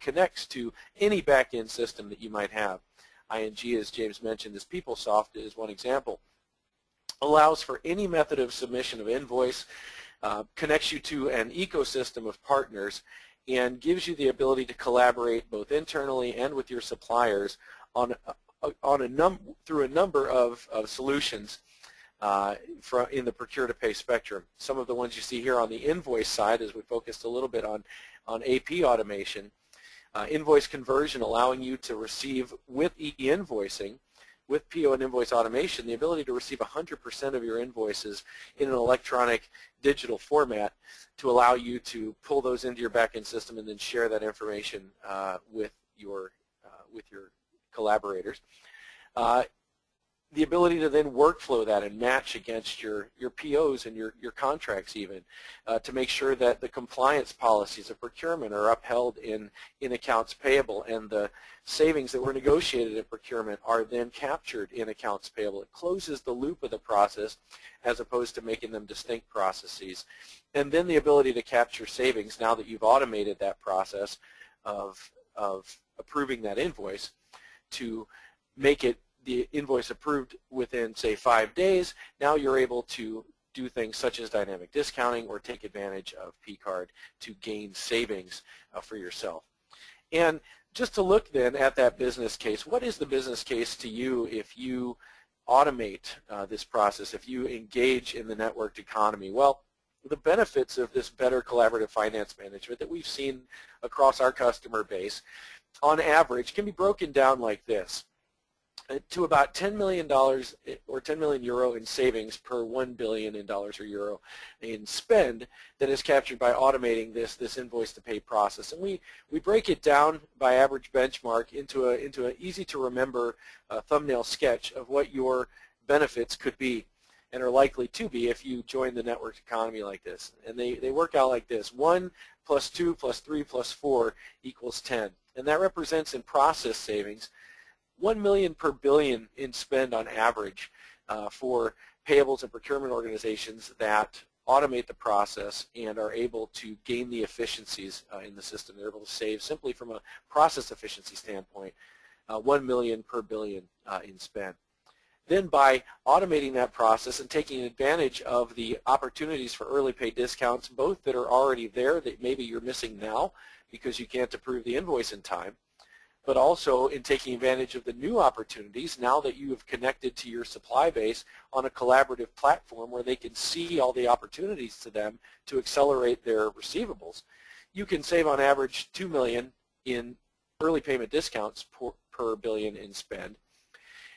B: connects to any back-end system that you might have. ING, as James mentioned, this PeopleSoft is one example. Allows for any method of submission of invoice, connects you to an ecosystem of partners, and gives you the ability to collaborate both internally and with your suppliers through a number of solutions in the procure-to-pay spectrum. Some of the ones you see here on the invoice side, as we focused a little bit on AP automation, invoice conversion, allowing you to receive with e-invoicing, with PO and invoice automation, the ability to receive 100% of your invoices in an electronic digital format to allow you to pull those into your back-end system and then share that information with your collaborators. The ability to then workflow that and match against your POs and your contracts even to make sure that the compliance policies of procurement are upheld in accounts payable, and the savings that were negotiated in procurement are then captured in accounts payable. It closes the loop of the process as opposed to making them distinct processes. And then the ability to capture savings now that you've automated that process of approving that invoice to make it the invoice approved within, say, 5 days. Now you're able to do things such as dynamic discounting or take advantage of Pcard to gain savings for yourself. And just to look then at that business case, what is the business case to you if you automate this process, if you engage in the networked economy? Well, the benefits of this better collaborative finance management that we've seen across our customer base on average, can be broken down like this. To about $10 million or 10 million euro in savings per 1 billion in dollars or euro in spend that is captured by automating this invoice to pay process. And we break it down by average benchmark into an easy to remember thumbnail sketch of what your benefits could be and are likely to be if you join the networked economy like this. And they work out like this: 1 plus 2 plus 3 plus 4 equals 10. And that represents in process savings 1 million per billion in spend on average for payables and procurement organizations that automate the process and are able to gain the efficiencies in the system. They're able to save, simply from a process efficiency standpoint, 1 million per billion in spend. Then by automating that process and taking advantage of the opportunities for early pay discounts, both that are already there that maybe you're missing now because you can't approve the invoice in time, but also in taking advantage of the new opportunities now that you have connected to your supply base on a collaborative platform where they can see all the opportunities to them to accelerate their receivables. You can save on average 2 million in early payment discounts per billion in spend.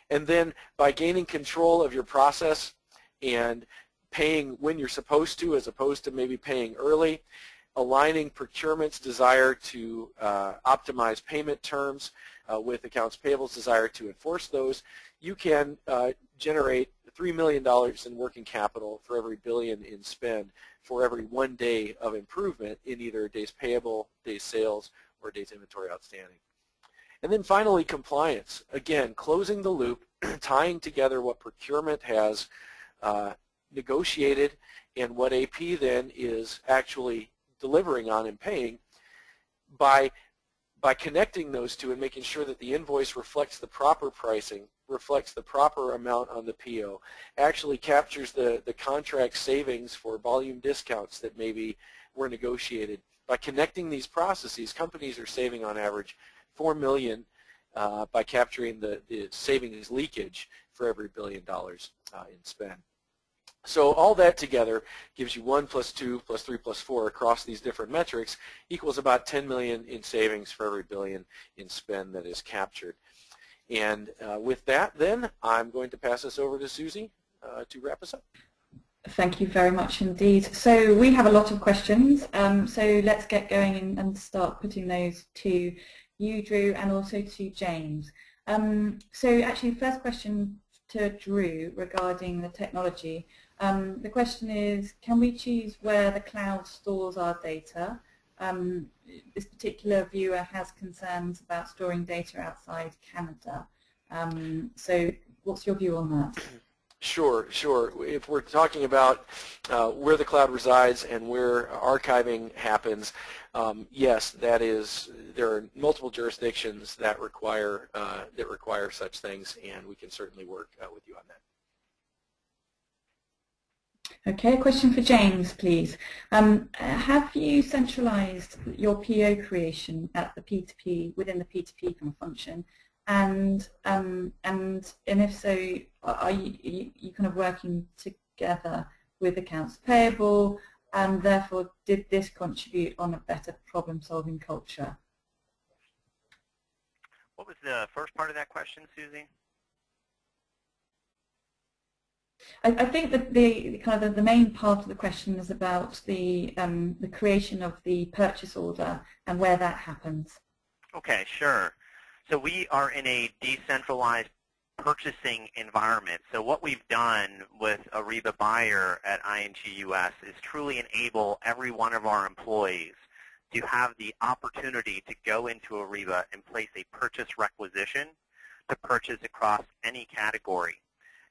B: And then by gaining control of your process and paying when you're supposed to as opposed to maybe paying early, aligning procurement's desire to optimize payment terms with accounts payable's desire to enforce those, you can generate $3 million in working capital for every billion in spend for every 1 day of improvement in either days payable, days sales, or days inventory outstanding. And then finally, compliance. Again, closing the loop, tying together what procurement has negotiated and what AP then is actually delivering on and paying by connecting those two and making sure that the invoice reflects the proper pricing, reflects the proper amount on the PO, actually captures the contract savings for volume discounts that maybe were negotiated. By connecting these processes, companies are saving on average 4 million by capturing the savings leakage for every $1 billion in spend. So all that together gives you 1 plus 2 plus 3 plus 4 across these different metrics equals about 10 million in savings for every $1 billion in spend that is captured. And with that, then, I'm going to pass this over to Susie to wrap us up.
A: Thank you very much indeed. So we have a lot of questions, so let's get going and start putting those to you, Drew, and also to James. So actually, first question to Drew regarding the technology. The question is, can we choose where the cloud stores our data? This particular viewer has concerns about storing data outside Canada. So what's your view on that?
B: Sure. If we're talking about where the cloud resides and where archiving happens, yes, that is. There are multiple jurisdictions that require such things, and we can certainly work with you on that.
A: Okay, a question for James, please. Have you centralized your PO creation at the P2P within the P2P function? And if so, are you kind of working together with accounts payable, and therefore did this contribute on a better problem-solving culture?
C: What was the first part of that question, Susie?
A: I think that the kind of the main part of the question is about the creation of the purchase order and where that happens.
C: Okay, sure. So we are in a decentralized purchasing environment. So what we've done with Ariba Buyer at INGUS is truly enable every one of our employees to have the opportunity to go into Ariba and place a purchase requisition to purchase across any category.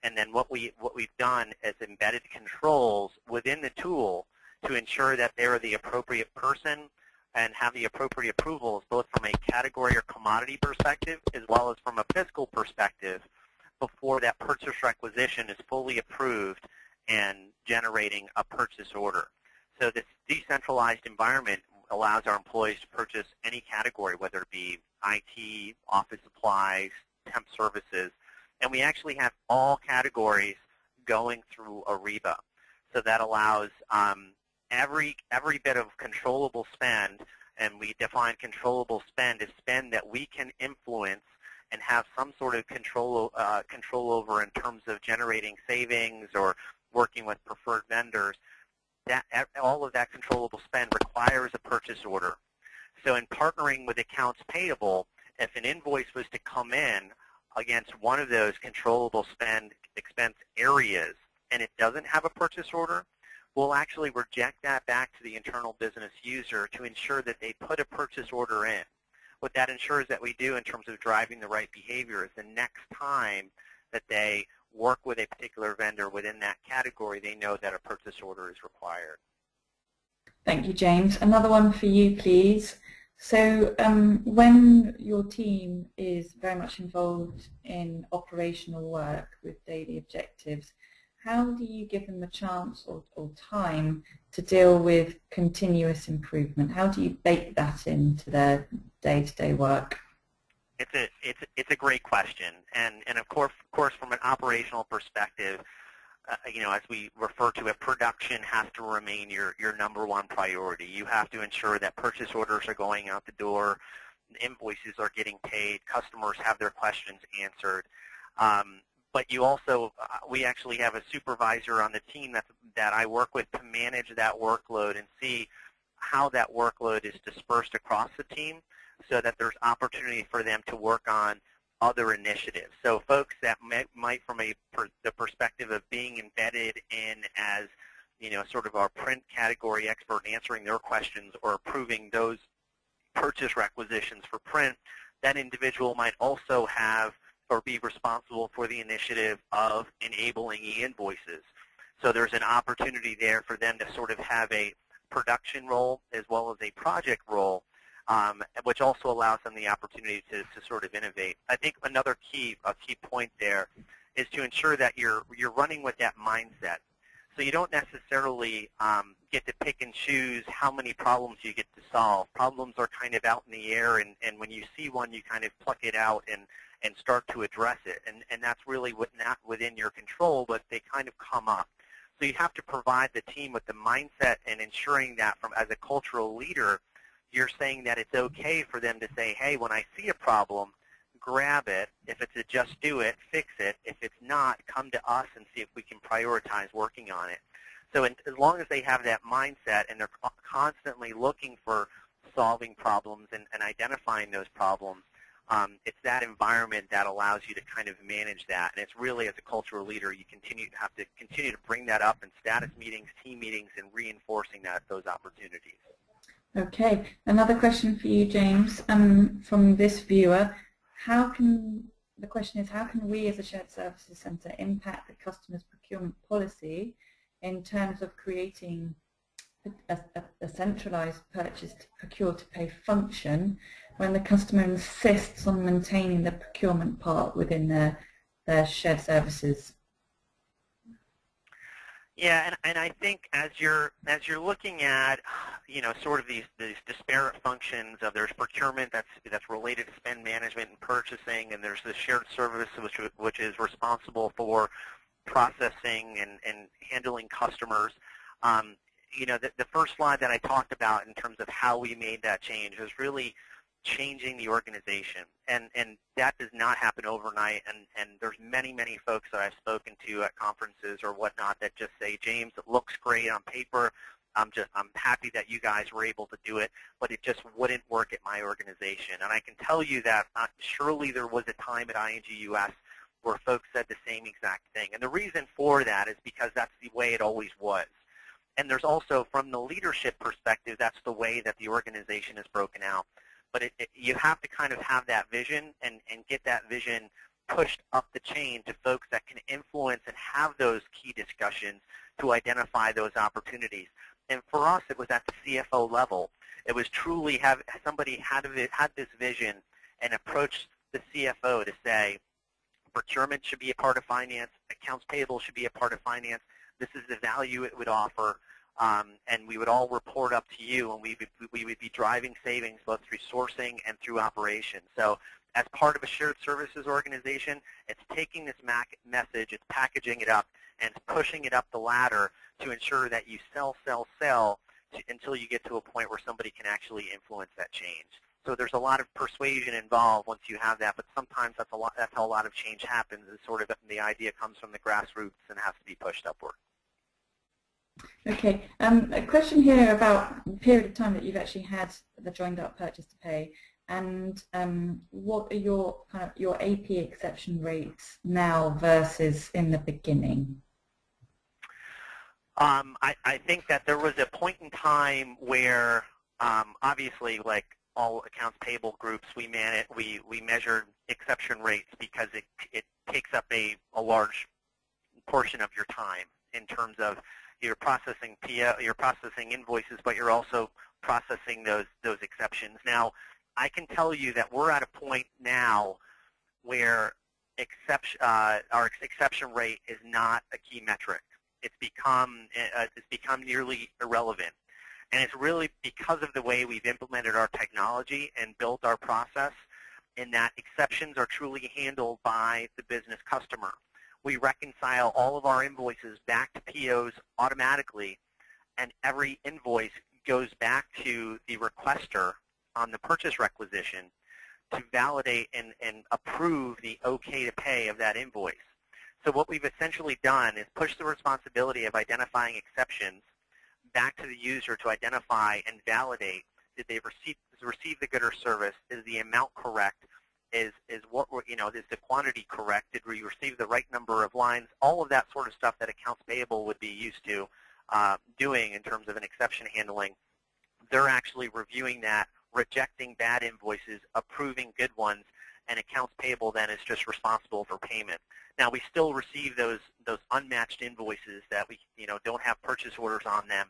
C: And then what we've done is embedded controls within the tool to ensure that they're the appropriate person and have the appropriate approvals both from a category or commodity perspective as well as from a fiscal perspective before that purchase requisition is fully approved and generating a purchase order. So this decentralized environment allows our employees to purchase any category, whether it be IT, office supplies, temp services, and we actually have all categories going through Ariba. So that allows every bit of controllable spend And we define controllable spend as spend that we can influence and have some sort of control over in terms of generating savings or working with preferred vendors. All of that controllable spend requires a purchase order. So in partnering with accounts payable, if an invoice was to come in against one of those controllable spend expense areas and it doesn't have a purchase order, we'll actually reject that back to the internal business user to ensure that they put a purchase order in. What that ensures that we do in terms of driving the right behavior is the next time that they work with a particular vendor within that category, they know that a purchase order is required.
A: Thank you, James. Another one for you, please. So when your team is very much involved in operational work with daily objectives, how do you give them a chance or time to deal with continuous improvement? How do you bake that into their day-to-day work?
C: It's a great question, and of course from an operational perspective, as we refer to it, production has to remain your number one priority. You have to ensure that purchase orders are going out the door, invoices are getting paid, customers have their questions answered. But you also, we actually have a supervisor on the team that I work with to manage that workload and see how that workload is dispersed across the team so that there's opportunity for them to work on other initiatives. So folks that might from the perspective of being embedded in as, sort of our print category expert answering their questions or approving those purchase requisitions for print, that individual might also have or be responsible for the initiative of enabling e-invoices. So there's an opportunity there for them to sort of have a production role as well as a project role, which also allows them the opportunity to sort of innovate. I think another key point there is to ensure that you're running with that mindset. So you don't necessarily get to pick and choose how many problems you get to solve. Problems are kind of out in the air, and when you see one, you kind of pluck it out and start to address it. And that's really not within your control, but they kind of come up. So you have to provide the team with the mindset and ensuring that as a cultural leader, you're saying that it's okay for them to say, hey, when I see a problem, grab it. If it's a just do it, fix it. If it's not, come to us and see if we can prioritize working on it. So as long as they have that mindset and they're constantly looking for solving problems and identifying those problems, it's that environment that allows you to kind of manage that. And it's really, as a cultural leader, you have to continue to bring that up in status meetings, team meetings, and reinforcing those opportunities.
A: Okay, another question for you, James, from this viewer. The question is, how can we as a shared services centre impact the customer's procurement policy in terms of creating a centralized purchase to procure to pay function when the customer insists on maintaining the procurement part within their shared services?
C: Yeah, and I think as you're looking at, sort of these disparate functions of there's procurement that's related to spend management and purchasing, and there's the shared service which is responsible for processing and handling customers. The first slide that I talked about in terms of how we made that change was really changing the organization, and that does not happen overnight, and there's many folks that I've spoken to at conferences or whatnot that just say, James, it looks great on paper, I'm happy that you guys were able to do it, but it just wouldn't work at my organization. And I can tell you that surely there was a time at INGUS where folks said the same exact thing, and the reason for that is because that's the way it always was. And there's also, from the leadership perspective, that's the way that the organization is broken out. But you have to kind of have that vision and get that vision pushed up the chain to folks that can influence and have those key discussions to identify those opportunities. And for us, it was at the CFO level. It was truly somebody had this vision and approached the CFO to say, procurement should be a part of finance, accounts payable should be a part of finance, this is the value it would offer. And we would all report up to you, and we would be driving savings both through sourcing and through operations. So as part of a shared services organization, it's taking this message, it's packaging it up, and it's pushing it up the ladder to ensure that you sell until you get to a point where somebody can actually influence that change. So there's a lot of persuasion involved once you have that, but sometimes that's how a lot of change happens, is sort of the idea comes from the grassroots and has to be pushed upward.
A: Okay, a question here about the period of time that you've actually had the joined up purchase to pay, and what are your AP exception rates now versus in the beginning?
C: I think that there was a point in time where obviously, like all accounts payable groups, we measured exception rates because it takes up a large portion of your time in terms of you're processing you're processing invoices, but you're also processing those exceptions. Now, I can tell you that we're at a point now where our exception rate is not a key metric. It's become nearly irrelevant. And it's really because of the way we've implemented our technology and built our process, in that exceptions are truly handled by the business customer. We reconcile all of our invoices back to POs automatically, and every invoice goes back to the requester on the purchase requisition to validate and approve the okay to pay of that invoice. So what we've essentially done is push the responsibility of identifying exceptions back to the user to identify and validate, did they receive the good or service, is the amount correct, is what we're, is the quantity correct, did we receive the right number of lines, all of that sort of stuff that accounts payable would be used to doing in terms of an exception handling. They're actually reviewing that, rejecting bad invoices, approving good ones, and accounts payable then is just responsible for payment. Now, we still receive those unmatched invoices that we don't have purchase orders on them,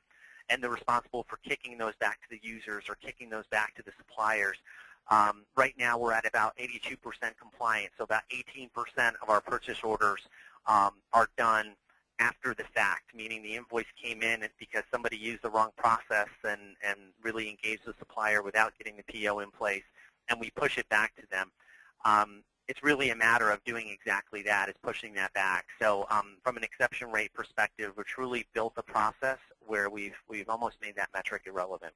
C: and they're responsible for kicking those back to the users or kicking those back to the suppliers. Right now, we're at about 82% compliance, so about 18% of our purchase orders are done after the fact, meaning the invoice came in because somebody used the wrong process and really engaged the supplier without getting the PO in place, and we push it back to them. It's really a matter of doing exactly that, is pushing that back. So from an exception rate perspective, we've truly built a process where we've almost made that metric irrelevant.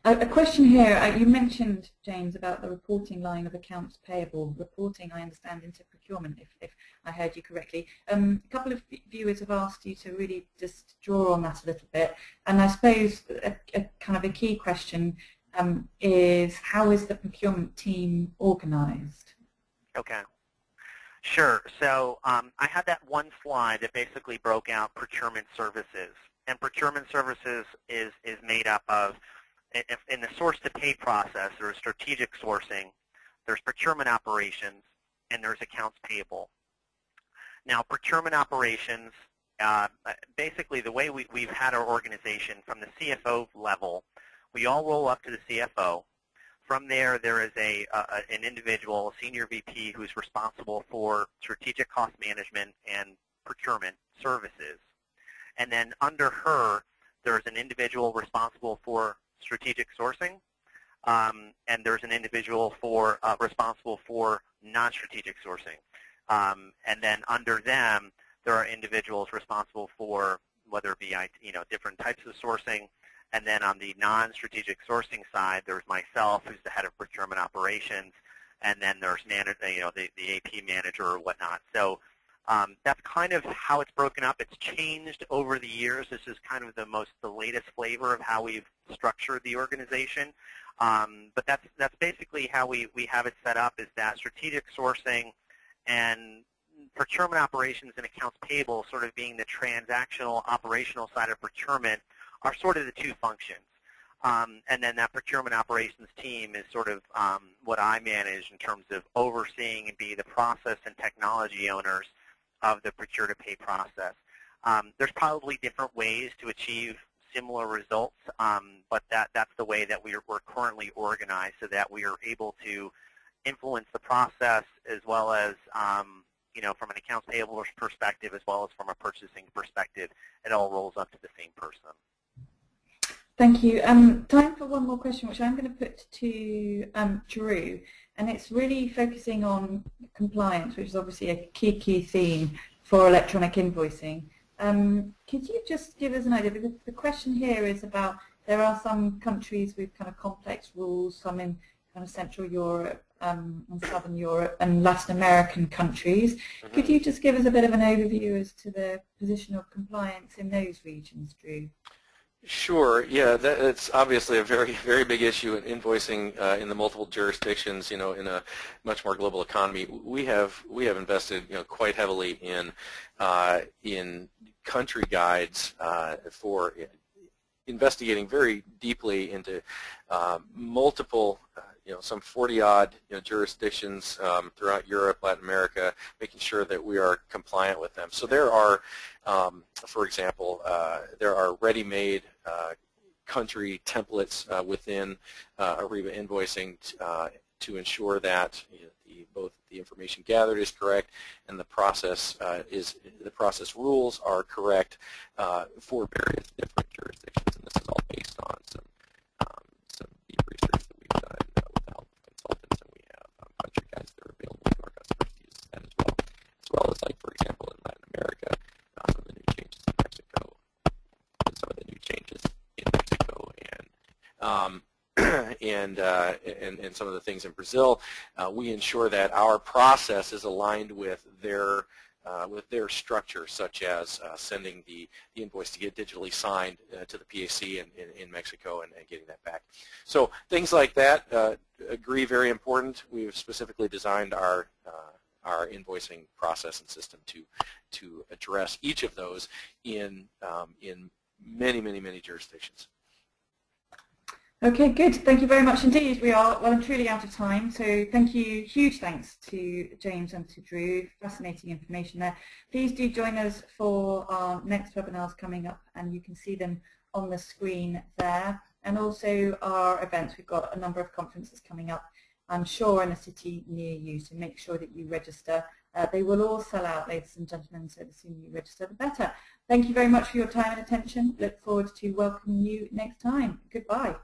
A: A question here, you mentioned, James, about the reporting line of accounts payable. Reporting, I understand, into procurement, if I heard you correctly. A couple of viewers have asked you to really just draw on that a little bit. And I suppose a kind of a key question is, how is the procurement team organized?
C: Okay. Sure. So I had that one slide that basically broke out procurement services. And procurement services is made up of, in the source-to-pay process, there's strategic sourcing, there's procurement operations, and there's accounts payable. Now, procurement operations, basically the way we've had our organization from the CFO level, we all roll up to the CFO. From there, there is an individual, a senior VP, who's responsible for strategic cost management and procurement services. And then under her, there's an individual responsible for strategic sourcing, and there's an individual responsible for non-strategic sourcing. And then under them, there are individuals responsible for whether it be different types of sourcing. And then on the non-strategic sourcing side, there's myself, who's the head of procurement operations, and then there's the AP manager or whatnot. So that's kind of how it's broken up. It's changed over the years. This is kind of the latest flavor of how we've structured the organization. But that's basically how we have it set up, is that strategic sourcing and procurement operations and accounts payable, sort of being the transactional, operational side of procurement, are sort of the two functions. And then that procurement operations team is sort of what I manage in terms of overseeing and be the process and technology owners of the procure-to-pay process. There's probably different ways to achieve similar results, but that's the way that we're currently organized, so that we are able to influence the process as well as from an accounts payable perspective, as well as from a purchasing perspective. It all rolls up to the same person.
A: Thank you. Time for one more question, which I'm going to put to Drew, and it's really focusing on compliance, which is obviously a key theme for electronic invoicing. Could you just give us an idea? Because the question here is about, there are some countries with kind of complex rules, some in kind of Central Europe and Southern Europe and Latin American countries. Mm-hmm. Could you just give us a bit of an overview as to the position of compliance in those regions, Drew?
B: Sure. Yeah, that's obviously a very, very big issue in invoicing in the multiple jurisdictions. In a much more global economy, we have invested quite heavily in country guides for investigating very deeply into multiple, some 40-odd jurisdictions throughout Europe, Latin America, making sure that we are compliant with them. So there are, for example, there are ready-made country templates within Ariba invoicing to ensure that both the information gathered is correct and the process rules are correct for various different jurisdictions. And this is all based on some deep research that we've done with the help of consultants, and we have country guides that are available to our customers to use that as well as, like, for example, in Latin America, some of the new changes in Mexico, and some of the things in Brazil. We ensure that our process is aligned with their structure, such as sending the invoice to get digitally signed to the PAC in Mexico and getting that back. So things like that, agree, very important. We've specifically designed our invoicing process and system to address each of those in many, many, many jurisdictions.
A: Okay, good. Thank you very much indeed. We are well and truly out of time, so thank you. Huge thanks to James and to Drew. Fascinating information there. Please do join us for our next webinars coming up, and you can see them on the screen there. And also our events. We've got a number of conferences coming up, I'm sure, in a city near you, so make sure that you register. They will all sell out, ladies and gentlemen, so the sooner you register, the better. Thank you very much for your time and attention. Look forward to welcoming you next time. Goodbye.